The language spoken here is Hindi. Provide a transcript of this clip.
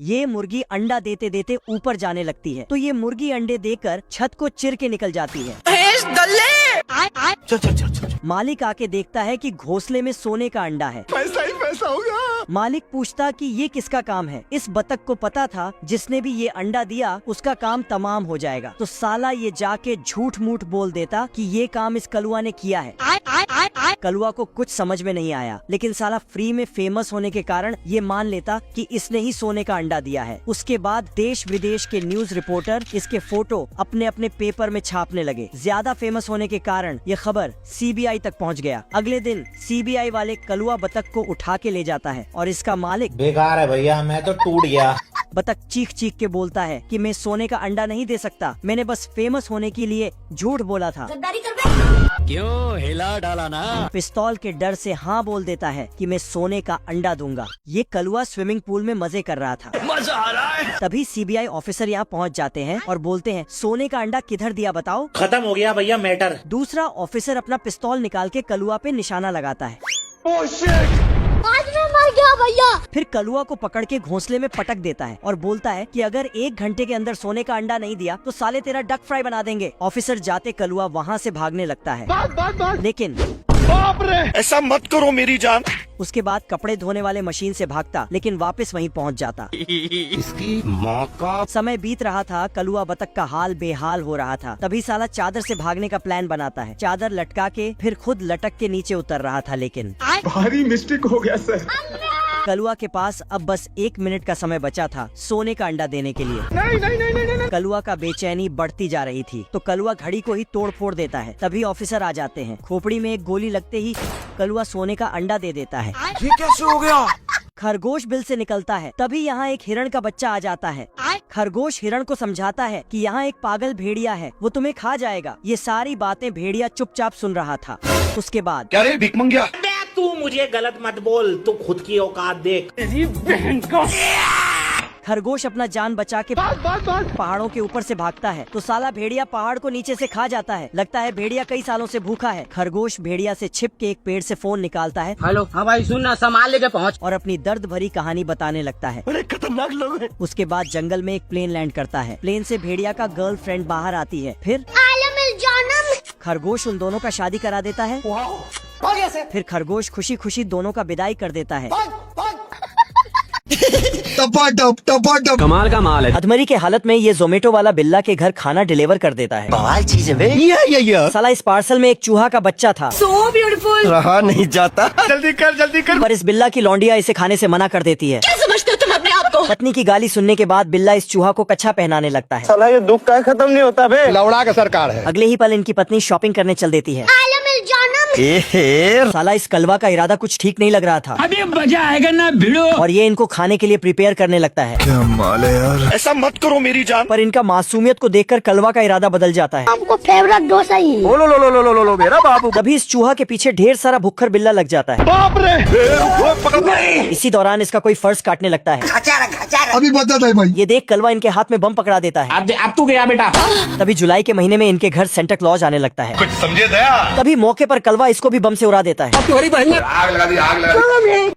ये मुर्गी अंडा देते देते ऊपर जाने लगती है, तो ये मुर्गी अंडे देकर छत को चिर के निकल जाती है। मालिक आके देखता है कि घोंसले में सोने का अंडा है। पैसा ही पैसा होगा। मालिक पूछता कि ये किसका काम है। इस बतख को पता था जिसने भी ये अंडा दिया उसका काम तमाम हो जाएगा, तो साला ये जाके झूठ मूठ बोल देता कि ये काम इस कलुआ ने किया है। कलुआ को कुछ समझ में नहीं आया, लेकिन साला फ्री में फेमस होने के कारण ये मान लेता कि इसने ही सोने का अंडा दिया है। उसके बाद देश विदेश के न्यूज रिपोर्टर इसके फोटो अपने अपने पेपर में छापने लगे। ज्यादा फेमस होने के कारण ये खबर सीबीआई तक पहुंच गया। अगले दिन सीबीआई वाले कलुआ बतख को उठा के ले जाता है और इसका मालिक बेकार है भैया, मैं तो टूट गया। बतख चीख चीख के बोलता है कि मैं सोने का अंडा नहीं दे सकता, मैंने बस फेमस होने के लिए झूठ बोला था। क्यों हिला डाला ना? पिस्तौल के डर से हाँ बोल देता है कि मैं सोने का अंडा दूंगा। ये कलुआ स्विमिंग पूल में मजे कर रहा था। मजा आ रहा है। तभी सीबीआई ऑफिसर यहाँ पहुँच जाते हैं और बोलते हैं सोने का अंडा किधर दिया बताओ। खत्म हो गया भैया मैटर। दूसरा ऑफिसर अपना पिस्तौल निकाल के कलुआ पे निशाना लगाता है। आज मैं मर गया भैया। फिर कलुआ को पकड़ के घोंसले में पटक देता है और बोलता है कि अगर 1 घंटे के अंदर सोने का अंडा नहीं दिया तो साले तेरा डक फ्राई बना देंगे। ऑफिसर जाते कलुआ वहाँ से भागने लगता है। लेकिन बाप रे, ऐसा मत करो मेरी जान। उसके बाद कपड़े धोने वाले मशीन से भागता, लेकिन वापस वहीं पहुंच जाता। इसकी माँ का। समय बीत रहा था, कलुआ बतख का हाल बेहाल हो रहा था। तभी साला चादर से भागने का प्लान बनाता है। चादर लटका के फिर खुद लटक के नीचे उतर रहा था, लेकिन भारी मिस्टेक हो गया सर। कलुआ के पास अब बस 1 मिनट का समय बचा था सोने का अंडा देने के लिए। नहीं नहीं नहीं नहीं नहीं। कलुआ का बेचैनी बढ़ती जा रही थी, तो कलुआ घड़ी को ही तोड़ फोड़ देता है। तभी ऑफिसर आ जाते हैं। खोपड़ी में एक गोली लगते ही कलुआ सोने का अंडा दे देता है। ये कैसे हो गया? खरगोश बिल से निकलता है। तभी यहाँ एक हिरण का बच्चा आ जाता है। खरगोश हिरण को समझाता है कि यहाँ एक पागल भेड़िया है, वो तुम्हें खा जाएगा। ये सारी बातें भेड़िया चुपचाप सुन रहा था। उसके बाद क्या रे भिख मंगिया? तू मुझे गलत मत बोल, तू खुद की औकात देख। खरगोश अपना जान बचा के पहाड़ों के ऊपर से भागता है, तो साला भेड़िया पहाड़ को नीचे से खा जाता है। लगता है भेड़िया कई सालों से भूखा है। खरगोश भेड़िया से छिप के एक पेड़ से फोन निकालता है। हेलो, हाँ भाई सुन ना, सामान लेके पहुँच। और अपनी दर्द भरी कहानी बताने लगता है। बड़े खतरनाक लोग हैं। उसके बाद जंगल में एक प्लेन लैंड करता है। प्लेन से भेड़िया का गर्लफ्रेंड बाहर आती है। फिर खरगोश उन दोनों का शादी करा देता है। फिर खरगोश खुशी खुशी दोनों का विदाई कर देता है। कमाल का माल है। अधमरी के हालत में ये जोमेटो वाला बिल्ला के घर खाना डिलीवर कर देता है। बवाल चीज है बे। साला इस पार्सल में एक चूहा का बच्चा था। So beautiful। रहा नहीं जाता। जल्दी कर जल्दी कर। पर इस बिल्ला की लौंडिया इसे खाने से मना कर देती है। क्या समझते हो तुम अपने आप को? पत्नी की गाली सुनने के बाद बिल्ला इस चूहा को कच्छा पहनाने लगता है। साला ये दुख का खत्म नहीं होता बे। लौड़ा का सरकार है। अगले ही पल इनकी पत्नी शॉपिंग करने चल देती है। साला इस कलवा का इरादा कुछ ठीक नहीं लग रहा था। अभी मजा आएगा ना भिड़ो। और ये इनको खाने के लिए प्रिपेयर करने लगता है। क्या माल है यार। ऐसा मत करो मेरी जान। पर इनका मासूमियत को देखकर कलवा का इरादा बदल जाता है। आपको फेवरेट डोसा ही। लो मेरा बाबू। तभी इस चूहा के पीछे ढेर सारा भुक्खर बिल्ला लग जाता है। बाप रे, पकड़। इसी दौरान इसका कोई फर्श काटने लगता है। अभी बता भाई। ये देख कलवा इनके हाथ में बम पकड़ा देता है। अब तू गया बेटा। तभी जुलाई के महीने में इनके घर सेंटा क्लॉज आने लगता है। कुछ समझे दया। तभी मौके पर कलवा इसको भी बम से उड़ा देता है। तुम्हारी बहन आग लगा दी।